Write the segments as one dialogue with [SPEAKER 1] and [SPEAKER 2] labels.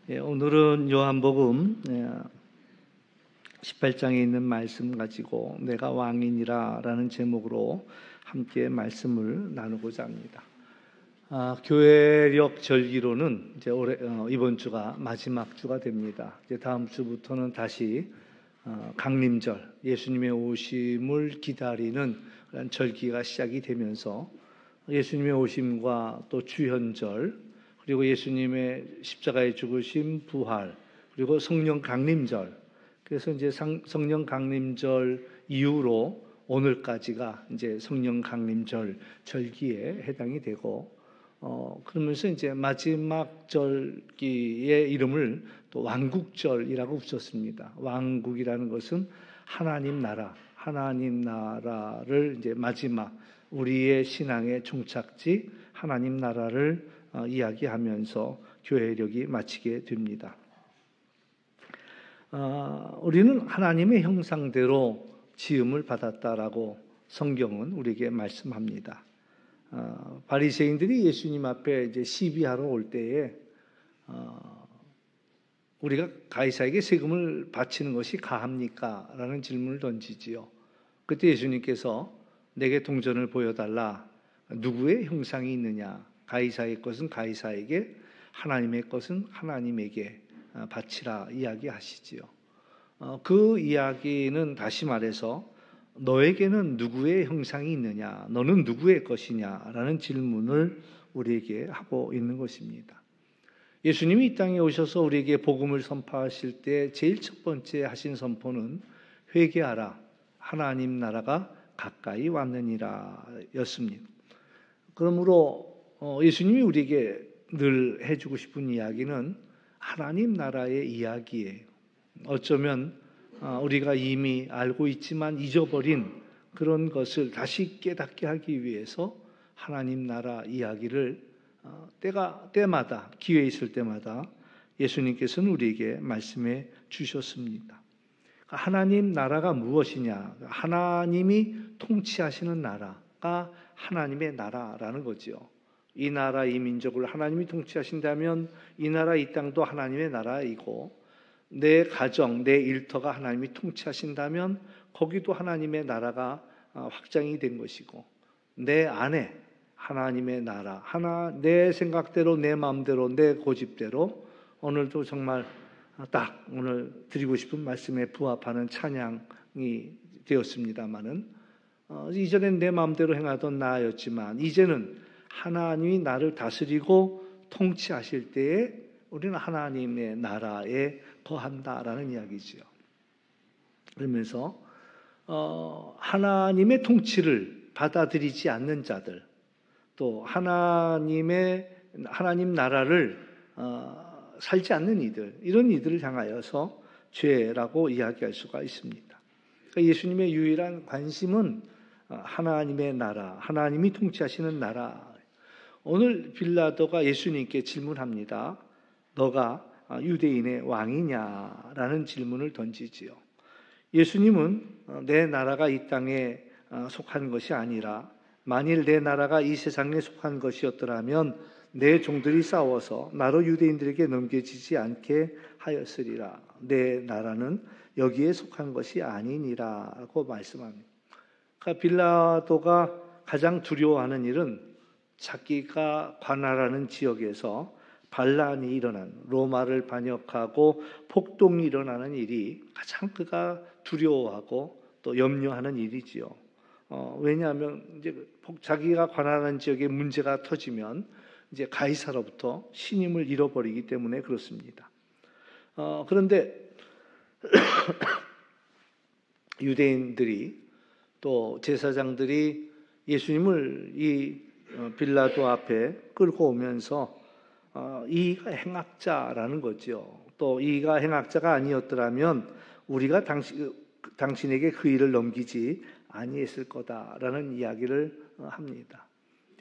[SPEAKER 1] 오늘은 요한복음 18장에 있는 말씀 가지고 내가 왕이니라 라는 제목으로 함께 말씀을 나누고자 합니다. 교회력 절기로는 이제 이번 주가 마지막 주가 됩니다. 이제 다음 주부터는 다시 강림절, 예수님의 오심을 기다리는 그런 절기가 시작이 되면서 예수님의 오심과 또 주현절, 그리고 예수님의 십자가에 죽으심, 부활, 그리고 성령 강림절. 그래서 이제 성령 강림절 이후로 오늘까지가 이제 성령 강림절 절기에 해당이 되고, 그러면서 이제 마지막 절기의 이름을 또 왕국절이라고 붙였습니다. 왕국이라는 것은 하나님 나라를 이제 마지막 우리의 신앙의 종착지 하나님 나라를 이야기하면서 교회력이 마치게 됩니다. 우리는 하나님의 형상대로 지음을 받았다라고 성경은 우리에게 말씀합니다. 바리새인들이 예수님 앞에 이제 시비하러 올 때에 우리가 가이사에게 세금을 바치는 것이 가합니까? 라는 질문을 던지지요. 그때 예수님께서 내게 동전을 보여달라. 누구의 형상이 있느냐? 가이사의 것은 가이사에게, 하나님의 것은 하나님에게 바치라 이야기하시지요. 그 이야기는 다시 말해서 너에게는 누구의 형상이 있느냐, 너는 누구의 것이냐라는 질문을 우리에게 하고 있는 것입니다. 예수님이 이 땅에 오셔서 우리에게 복음을 선포하실 때 제일 첫 번째 하신 선포는 회개하라, 하나님 나라가 가까이 왔느니라 였습니다. 그러므로 예수님이 우리에게 늘 해주고 싶은 이야기는 하나님 나라의 이야기예요. 어쩌면 우리가 이미 알고 있지만 잊어버린 그런 것을 다시 깨닫게 하기 위해서 하나님 나라 이야기를 때마다 기회 있을 때마다 예수님께서는 우리에게 말씀해 주셨습니다. 하나님 나라가 무엇이냐? 하나님이 통치하시는 나라가 하나님의 나라라는 거지요. 이 나라, 이 민족을 하나님이 통치하신다면 이 나라, 이 땅도 하나님의 나라이고, 내 가정, 내 일터가 하나님이 통치하신다면 거기도 하나님의 나라가 확장이 된 것이고, 내 안에 하나님의 나라, 내 생각대로, 내 마음대로, 내 고집대로 오늘도 정말 딱 오늘 드리고 싶은 말씀에 부합하는 찬양이 되었습니다마는, 이전엔 내 마음대로 행하던 나였지만 이제는 하나님이 나를 다스리고 통치하실 때에 우리는 하나님의 나라에 거한다라는 이야기지요. 그러면서 하나님의 통치를 받아들이지 않는 자들, 또 하나님 나라를 살지 않는 이들, 이런 이들을 향하여서 죄라고 이야기할 수가 있습니다. 그러니까 예수님의 유일한 관심은 하나님의 나라, 하나님이 통치하시는 나라. 오늘 빌라도가 예수님께 질문합니다. 너가 유대인의 왕이냐라는 질문을 던지지요. 예수님은 내 나라가 이 땅에 속한 것이 아니라 만일 내 나라가 이 세상에 속한 것이었더라면 내 종들이 싸워서 나로 유대인들에게 넘겨지지 않게 하였으리라. 내 나라는 여기에 속한 것이 아니니라고 말씀합니다. 그러니까 빌라도가 가장 두려워하는 일은 자기가 관할하는 지역에서 반란이 일어난, 로마를 반역하고 폭동이 일어나는 일이 가장 그가 두려워하고 또 염려하는 일이지요. 왜냐하면 이제 자기가 관할하는 지역에 문제가 터지면 이제 가이사로부터 신임을 잃어버리기 때문에 그렇습니다. 그런데 유대인들이 또 제사장들이 예수님을 이 빌라도 앞에 끌고 오면서 이가 행악자라는 거죠. 또 이가 행악자가 아니었더라면 우리가 당신에게 그 일을 넘기지 아니했을 거다라는 이야기를 합니다.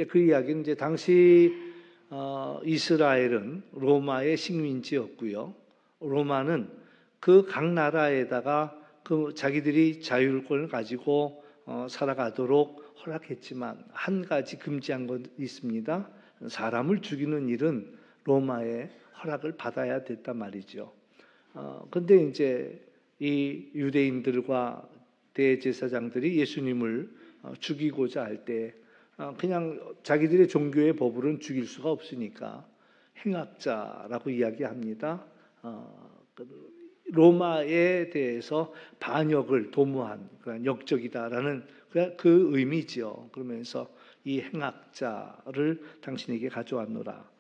[SPEAKER 1] 그 이야기는 이제 당시 이스라엘은 로마의 식민지였고요. 로마는 그 각 나라에다가 그 자기들이 자율권을 가지고 살아가도록 허락했지만 한 가지 금지한 것 있습니다. 사람을 죽이는 일은 로마의 허락을 받아야 됐단 말이죠. 근데 이제 이 유대인들과 대제사장들이 예수님을 죽이고자 할 때 그냥 자기들의 종교의 법으로는 죽일 수가 없으니까 행악자라고 이야기합니다. 로마에 대해서 반역을 도모한 그런 역적이다라는 그 의미지요. 그러면서 이 행악자를 당신에게 가져왔노라.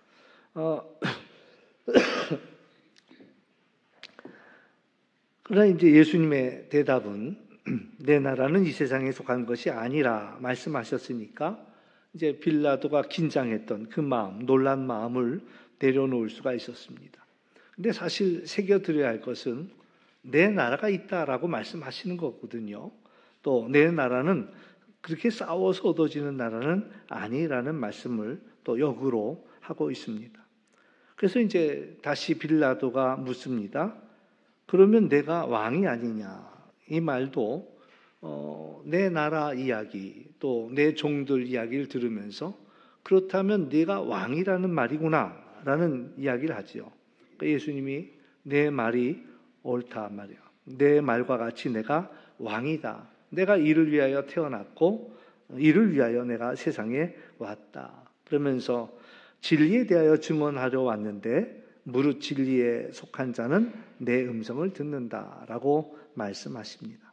[SPEAKER 1] 그러나 이제 예수님의 대답은 내 나라는 이 세상에 속한 것이 아니라 말씀하셨으니까 이제 빌라도가 긴장했던 그 마음, 놀란 마음을 내려놓을 수가 있었습니다. 근데 사실 새겨드려야 할 것은 내 나라가 있다라고 말씀하시는 거거든요. 또 내 나라는 그렇게 싸워서 얻어지는 나라는 아니라는 말씀을 또 역으로 하고 있습니다. 그래서 이제 다시 빌라도가 묻습니다. 그러면 내가 왕이 아니냐? 이 말도 내 나라 이야기 또 내 종들 이야기를 들으면서 그렇다면 네가 왕이라는 말이구나 라는 이야기를 하지요. 예수님이 내 말이 옳다 말이야. 내 말과 같이 내가 왕이다. 내가 이를 위하여 태어났고 이를 위하여 내가 세상에 왔다. 그러면서 진리에 대하여 증언하려 왔는데 무릇 진리에 속한 자는 내 음성을 듣는다라고 말씀하십니다.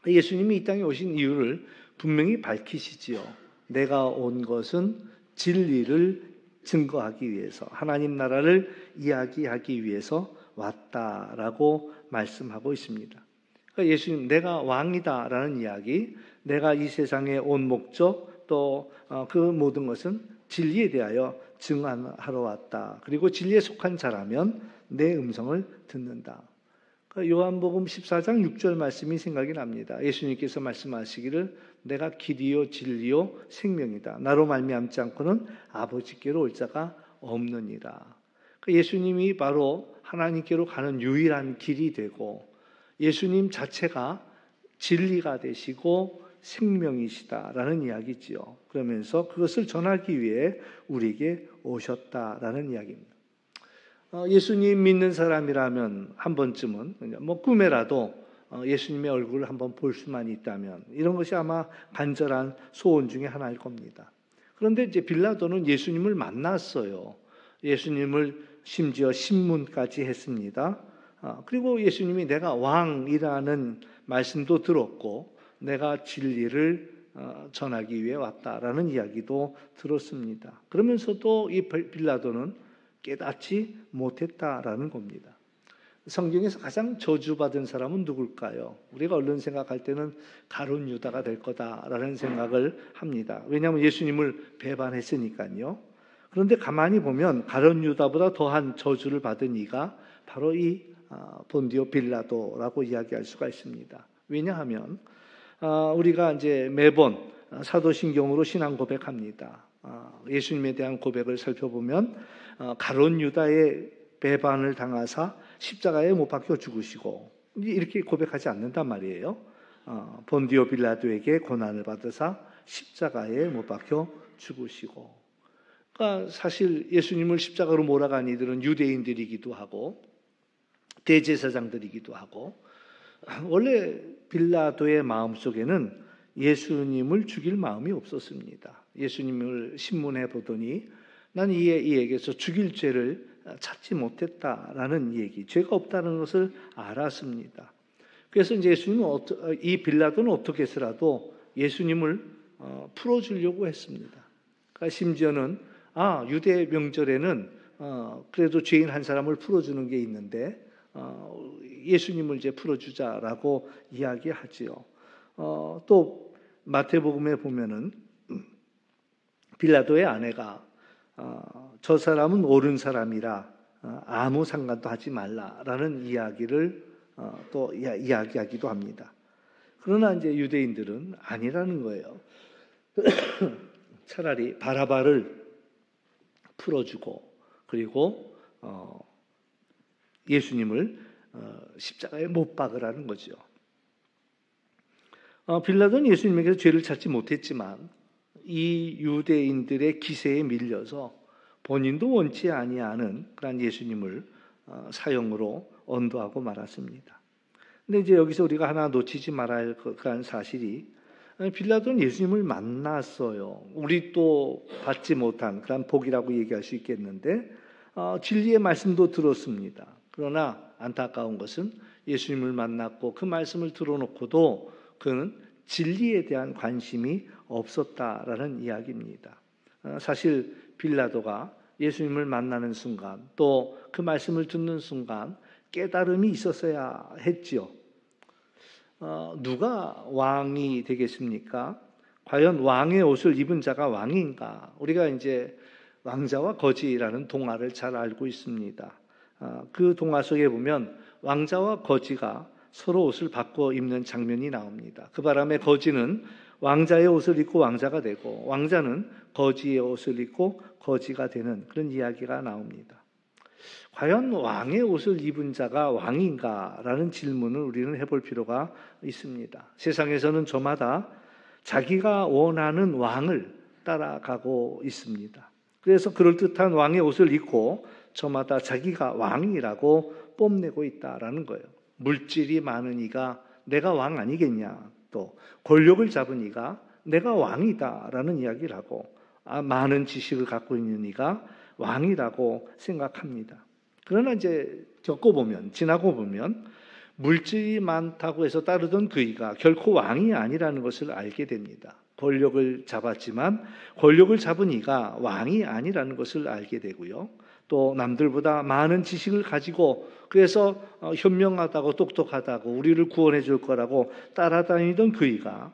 [SPEAKER 1] 예수님이 이 땅에 오신 이유를 분명히 밝히시지요. 내가 온 것은 진리를 증거하기 위해서, 하나님 나라를 이야기하기 위해서 왔다라고 말씀하고 있습니다. 그러니까 예수님, 내가 왕이다라는 이야기, 내가 이 세상에 온 목적, 또 그 모든 것은 진리에 대하여 증언하러 왔다. 그리고 진리에 속한 자라면 내 음성을 듣는다. 요한복음 14장 6절 말씀이 생각이 납니다. 예수님께서 말씀하시기를 내가 길이요 진리요 생명이다. 나로 말미암지 않고는 아버지께로 올 자가 없느니라. 예수님이 바로 하나님께로 가는 유일한 길이 되고 예수님 자체가 진리가 되시고 생명이시다라는 이야기지요. 그러면서 그것을 전하기 위해 우리에게 오셨다라는 이야기입니다. 예수님 믿는 사람이라면 한 번쯤은 꿈에라도 예수님의 얼굴을 한번 볼 수만 있다면 이런 것이 아마 간절한 소원 중에 하나일 겁니다. 그런데 이제 빌라도는 예수님을 만났어요. 예수님을 심지어 신문까지 했습니다. 그리고 예수님이 내가 왕이라는 말씀도 들었고 내가 진리를 전하기 위해 왔다라는 이야기도 들었습니다. 그러면서도 이 빌라도는 깨닫지 못했다라는 겁니다. 성경에서 가장 저주받은 사람은 누굴까요? 우리가 얼른 생각할 때는 가룟 유다가 될 거다라는 생각을 합니다. 왜냐하면 예수님을 배반했으니까요. 그런데 가만히 보면 가룟 유다보다 더한 저주를 받은 이가 바로 이 본디오 빌라도라고 이야기할 수가 있습니다. 왜냐하면 우리가 이제 매번 사도신경으로 신앙 고백합니다. 예수님에 대한 고백을 살펴보면 가룟 유다의 배반을 당하사 십자가에 못 박혀 죽으시고 이렇게 고백하지 않는단 말이에요. 본디오 빌라도에게 고난을 받으사 십자가에 못 박혀 죽으시고. 그러니까 사실 예수님을 십자가로 몰아간 이들은 유대인들이기도 하고 대제사장들이기도 하고 원래 빌라도의 마음속에는 예수님을 죽일 마음이 없었습니다. 예수님을 신문해 보더니 난 이에게서 죽일 죄를 찾지 못했다라는 얘기, 죄가 없다는 것을 알았습니다. 그래서 이제 이 빌라도는 어떻게 해서라도 예수님을 풀어주려고 했습니다. 그러니까 심지어는 유대 명절에는 그래도 죄인 한 사람을 풀어주는 게 있는데 예수님을 이제 풀어주자라고 이야기하지요. 또 마태복음에 보면은 빌라도의 아내가 저 사람은 옳은 사람이라 아무 상관도 하지 말라라는 이야기를 또 이야기하기도 합니다. 그러나 이제 유대인들은 아니라는 거예요. 차라리 바라바를 풀어주고 그리고 예수님을 십자가에 못 박으라는 거죠. 빌라도는 예수님에게서 죄를 찾지 못했지만 이 유대인들의 기세에 밀려서 본인도 원치 아니하는 그런 예수님을 사형으로 언도하고 말았습니다. 근데 이제 여기서 우리가 하나 놓치지 말아야 할 그런 사실이 빌라도는 예수님을 만났어요. 우리 또 받지 못한 그런 복이라고 얘기할 수 있겠는데 진리의 말씀도 들었습니다. 그러나 안타까운 것은 예수님을 만났고 그 말씀을 들어놓고도 그는 진리에 대한 관심이 없었다라는 이야기입니다. 사실 빌라도가 예수님을 만나는 순간 또 그 말씀을 듣는 순간 깨달음이 있었어야 했지요. 누가 왕이 되겠습니까? 과연 왕의 옷을 입은 자가 왕인가? 우리가 이제 왕자와 거지라는 동화를 잘 알고 있습니다. 그 동화 속에 보면 왕자와 거지가 서로 옷을 바꿔 입는 장면이 나옵니다. 그 바람에 거지는 왕자의 옷을 입고 왕자가 되고 왕자는 거지의 옷을 입고 거지가 되는 그런 이야기가 나옵니다. 과연 왕의 옷을 입은 자가 왕인가라는 질문을 우리는 해볼 필요가 있습니다. 세상에서는 저마다 자기가 원하는 왕을 따라가고 있습니다. 그래서 그럴듯한 왕의 옷을 입고 저마다 자기가 왕이라고 뽐내고 있다라는 거예요. 물질이 많은 이가 내가 왕 아니겠냐, 또 권력을 잡은 이가 내가 왕이다라는 이야기를 하고 많은 지식을 갖고 있는 이가 왕이라고 생각합니다. 그러나 이제 지나고 보면 물질이 많다고 해서 따르던 그이가 결코 왕이 아니라는 것을 알게 됩니다. 권력을 잡았지만 권력을 잡은 이가 왕이 아니라는 것을 알게 되고요. 또 남들보다 많은 지식을 가지고 그래서 현명하다고 똑똑하다고 우리를 구원해 줄 거라고 따라다니던 그이가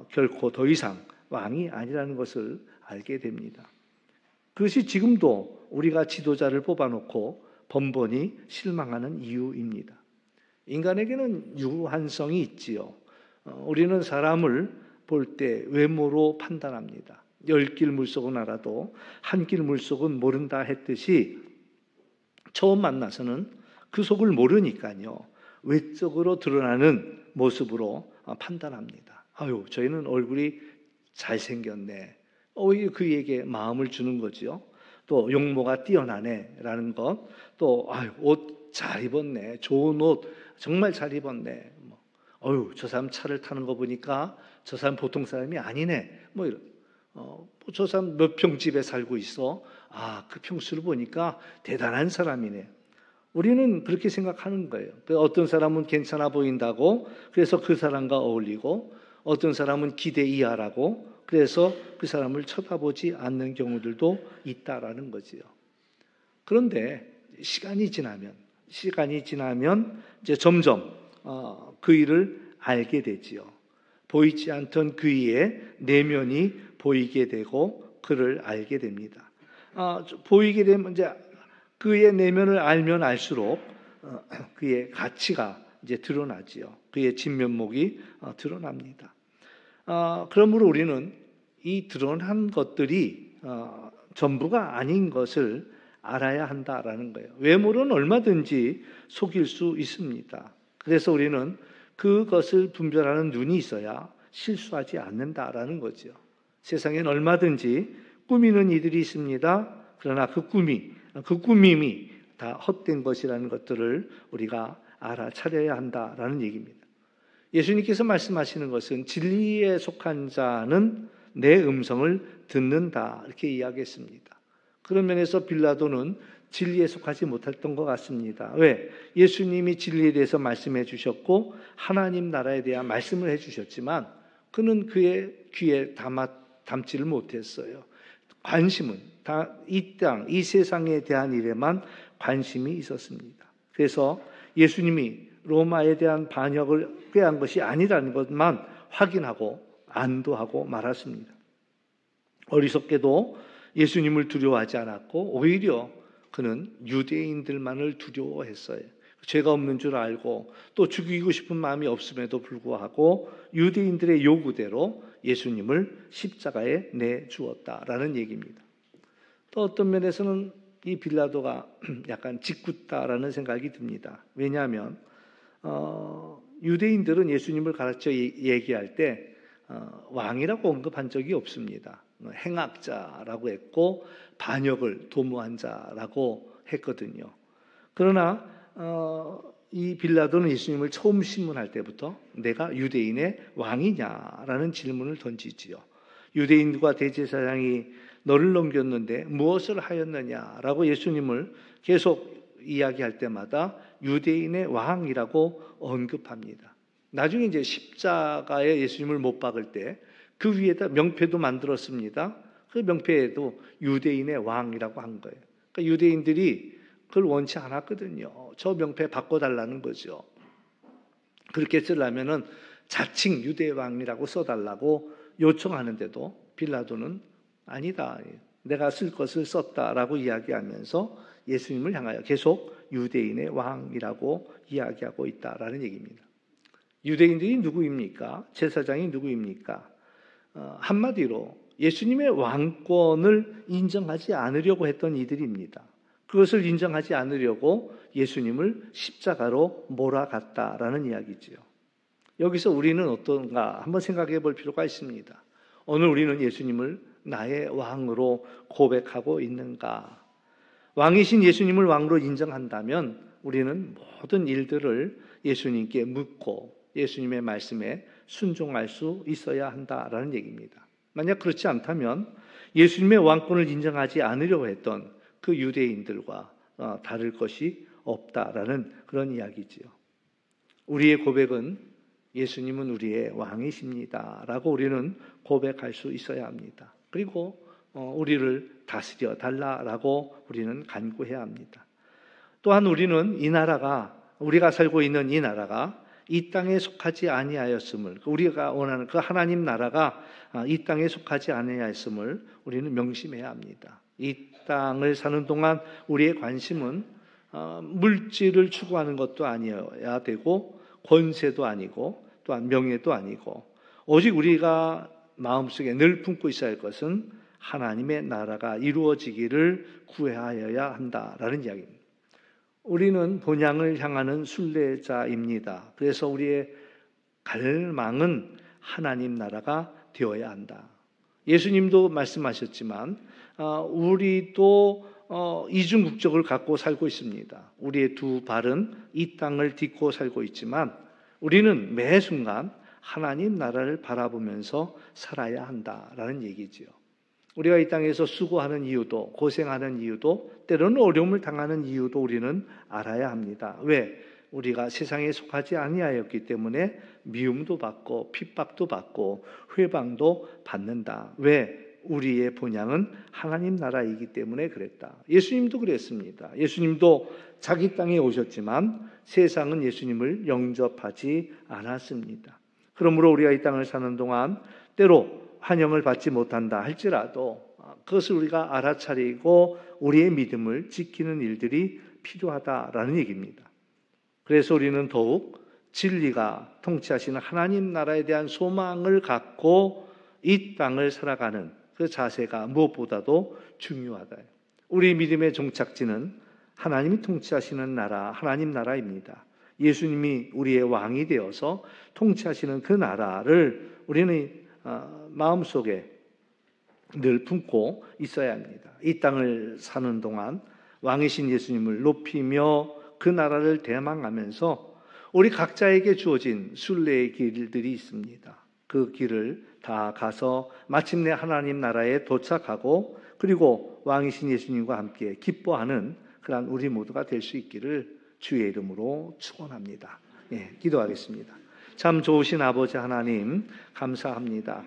[SPEAKER 1] 결코 더 이상 왕이 아니라는 것을 알게 됩니다. 그것이 지금도 우리가 지도자를 뽑아놓고 번번이 실망하는 이유입니다. 인간에게는 유한성이 있지요. 우리는 사람을 볼 때 외모로 판단합니다. 10길 물속은 알아도 한 길 물속은 모른다 했듯이 처음 만나서는 그 속을 모르니까요. 외적으로 드러나는 모습으로 판단합니다. 아유, 저희는 얼굴이 잘생겼네. 오히려 그에게 마음을 주는 거지요. 또 용모가 뛰어나네라는 것, 또 옷 잘 입었네, 좋은 옷 정말 잘 입었네. 저 사람 차를 타는 거 보니까 저 사람 보통 사람이 아니네. 저 사람 몇 평 집에 살고 있어. 그 평수를 보니까 대단한 사람이네. 우리는 그렇게 생각하는 거예요. 어떤 사람은 괜찮아 보인다고 그래서 그 사람과 어울리고 어떤 사람은 기대 이하라고 그래서 그 사람을 쳐다보지 않는 경우들도 있다라는 거지요. 그런데 시간이 지나면 이제 점점 그 일을 알게 되지요. 보이지 않던 그의 내면이 보이게 되고 그를 알게 됩니다. 보이게 되면 이제 그의 내면을 알면 알수록 그의 가치가 이제 드러나지요. 그의 진면목이 드러납니다. 그러므로 우리는 이 드러난 것들이 전부가 아닌 것을 알아야 한다라는 거예요. 외모로는 얼마든지 속일 수 있습니다. 그래서 우리는 그것을 분별하는 눈이 있어야 실수하지 않는다라는 거죠. 세상엔 얼마든지 꾸미는 이들이 있습니다. 그러나 그 꾸밈이 다 헛된 것이라는 것들을 우리가 알아차려야 한다라는 얘기입니다. 예수님께서 말씀하시는 것은 진리에 속한 자는 내 음성을 듣는다 이렇게 이야기했습니다. 그런 면에서 빌라도는 진리에 속하지 못했던 것 같습니다. 왜? 예수님이 진리에 대해서 말씀해 주셨고 하나님 나라에 대한 말씀을 해 주셨지만 그는 그의 귀에 담지를 못했어요. 관심은 다 이 땅, 이 세상에 대한 일에만 관심이 있었습니다. 그래서 예수님이 로마에 대한 반역을 꾀한 것이 아니라는 것만 확인하고 안도하고 말았습니다. 어리석게도 예수님을 두려워하지 않았고 오히려 그는 유대인들만을 두려워했어요. 죄가 없는 줄 알고 또 죽이고 싶은 마음이 없음에도 불구하고 유대인들의 요구대로 예수님을 십자가에 내주었다라는 얘기입니다. 또 어떤 면에서는 이 빌라도가 약간 짓궂다라는 생각이 듭니다. 왜냐하면 유대인들은 예수님을 가르쳐 얘기할 때 왕이라고 언급한 적이 없습니다. 행악자라고 했고 반역을 도모한 자라고 했거든요. 그러나 이 빌라도는 예수님을 처음 신문할 때부터 내가 유대인의 왕이냐라는 질문을 던지지요. 유대인과 대제사장이 너를 넘겼는데 무엇을 하였느냐라고 예수님을 계속 이야기할 때마다 유대인의 왕이라고 언급합니다. 나중에 이제 십자가에 예수님을 못 박을 때 그 위에다 명패도 만들었습니다. 그 명패에도 유대인의 왕이라고 한 거예요. 그러니까 유대인들이 그걸 원치 않았거든요. 저 명패 바꿔달라는 거죠. 그렇게 쓰려면은 자칭 유대의 왕이라고 써달라고 요청하는데도 빌라도는 아니다. 내가 쓸 것을 썼다라고 이야기하면서 예수님을 향하여 계속 유대인의 왕이라고 이야기하고 있다라는 얘기입니다. 유대인들이 누구입니까? 제사장이 누구입니까? 한마디로 예수님의 왕권을 인정하지 않으려고 했던 이들입니다. 그것을 인정하지 않으려고 예수님을 십자가로 몰아갔다라는 이야기지요. 여기서 우리는 어떤가 한번 생각해 볼 필요가 있습니다. 오늘 우리는 예수님을 나의 왕으로 고백하고 있는가? 왕이신 예수님을 왕으로 인정한다면 우리는 모든 일들을 예수님께 묻고 예수님의 말씀에 순종할 수 있어야 한다라는 얘기입니다. 만약 그렇지 않다면 예수님의 왕권을 인정하지 않으려고 했던 그 유대인들과 다를 것이 없다라는 그런 이야기지요. 우리의 고백은 예수님은 우리의 왕이십니다 라고 우리는 고백할 수 있어야 합니다. 그리고 우리를 다스려 달라라고 우리는 간구해야 합니다. 또한 우리는 우리가 살고 있는 이 나라가 이 땅에 속하지 아니하였음을, 우리가 원하는 그 하나님 나라가 이 땅에 속하지 아니하였음을 우리는 명심해야 합니다. 이 땅을 사는 동안 우리의 관심은 물질을 추구하는 것도 아니어야 되고 권세도 아니고 또한 명예도 아니고 오직 우리가 마음속에 늘 품고 있어야 할 것은 하나님의 나라가 이루어지기를 구하여야 한다라는 이야기입니다. 우리는 본향을 향하는 순례자입니다. 그래서 우리의 갈망은 하나님 나라가 되어야 한다. 예수님도 말씀하셨지만 우리도 이중 국적을 갖고 살고 있습니다. 우리의 두 발은 이 땅을 딛고 살고 있지만 우리는 매 순간 하나님 나라를 바라보면서 살아야 한다라는 얘기지요. 우리가 이 땅에서 수고하는 이유도 고생하는 이유도 때로는 어려움을 당하는 이유도 우리는 알아야 합니다. 왜? 우리가 세상에 속하지 아니하였기 때문에 미움도 받고 핍박도 받고 회방도 받는다. 왜? 우리의 본향은 하나님 나라이기 때문에 그랬다. 예수님도 그랬습니다. 예수님도 자기 땅에 오셨지만 세상은 예수님을 영접하지 않았습니다. 그러므로 우리가 이 땅을 사는 동안 때로 환영을 받지 못한다 할지라도 그것을 우리가 알아차리고 우리의 믿음을 지키는 일들이 필요하다라는 얘기입니다. 그래서 우리는 더욱 진리가 통치하시는 하나님 나라에 대한 소망을 갖고 이 땅을 살아가는 그 자세가 무엇보다도 중요하다. 우리 믿음의 종착지는 하나님이 통치하시는 나라, 하나님 나라입니다. 예수님이 우리의 왕이 되어서 통치하시는 그 나라를 우리는 마음속에 늘 품고 있어야 합니다. 이 땅을 사는 동안 왕이신 예수님을 높이며 그 나라를 대망하면서 우리 각자에게 주어진 순례의 길들이 있습니다. 그 길을 다 가서 마침내 하나님 나라에 도착하고 그리고 왕이신 예수님과 함께 기뻐하는 그런 우리 모두가 될 수 있기를 주의 이름으로 축원합니다. 기도하겠습니다. 참 좋으신 아버지 하나님 감사합니다.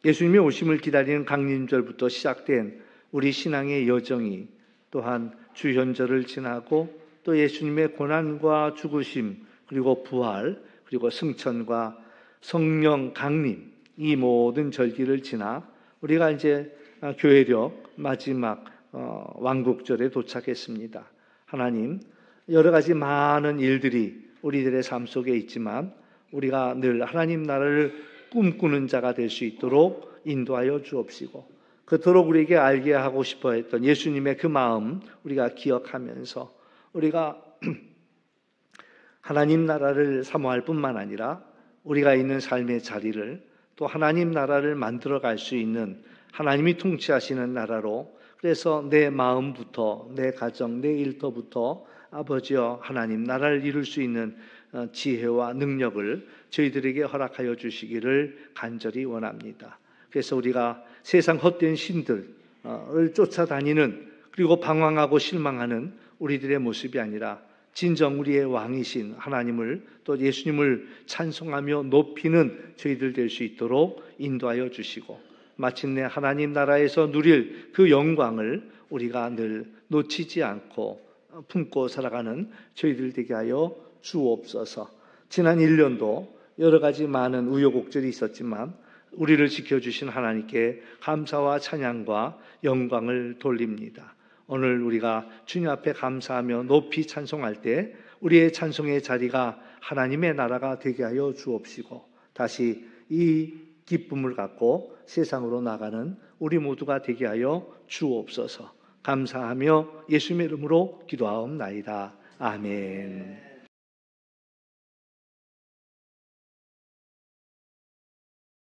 [SPEAKER 1] 예수님의 오심을 기다리는 강림절부터 시작된 우리 신앙의 여정이 또한 주현절을 지나고 또 예수님의 고난과 죽으심 그리고 부활 그리고 승천과 성령 강림 이 모든 절기를 지나 우리가 이제 교회력 마지막 왕국절에 도착했습니다. 하나님 여러 가지 많은 일들이 우리들의 삶 속에 있지만 우리가 늘 하나님 나라를 꿈꾸는 자가 될 수 있도록 인도하여 주옵시고 그토록 우리에게 알게 하고 싶어 했던 예수님의 그 마음 우리가 기억하면서 우리가 하나님 나라를 사모할 뿐만 아니라 우리가 있는 삶의 자리를 또 하나님 나라를 만들어 갈 수 있는 하나님이 통치하시는 나라로, 그래서 내 마음부터, 내 가정, 내 일터부터 아버지여 하나님 나라를 이룰 수 있는 지혜와 능력을 저희들에게 허락하여 주시기를 간절히 원합니다. 그래서 우리가 세상 헛된 신들을 쫓아다니는, 그리고 방황하고 실망하는 우리들의 모습이 아니라 진정 우리의 왕이신 하나님을, 또 예수님을 찬송하며 높이는 저희들 될 수 있도록 인도하여 주시고, 마침내 하나님 나라에서 누릴 그 영광을 우리가 늘 놓치지 않고 품고 살아가는 저희들 되게 하여 주옵소서. 지난 1년도 여러 가지 많은 우여곡절이 있었지만 우리를 지켜주신 하나님께 감사와 찬양과 영광을 돌립니다. 오늘 우리가 주님 앞에 감사하며 높이 찬송할 때 우리의 찬송의 자리가 하나님의 나라가 되게 하여 주옵시고, 다시 이 기쁨을 갖고 세상으로 나가는 우리 모두가 되게 하여 주옵소서. 감사하며 예수님의 이름으로 기도하옵나이다. 아멘.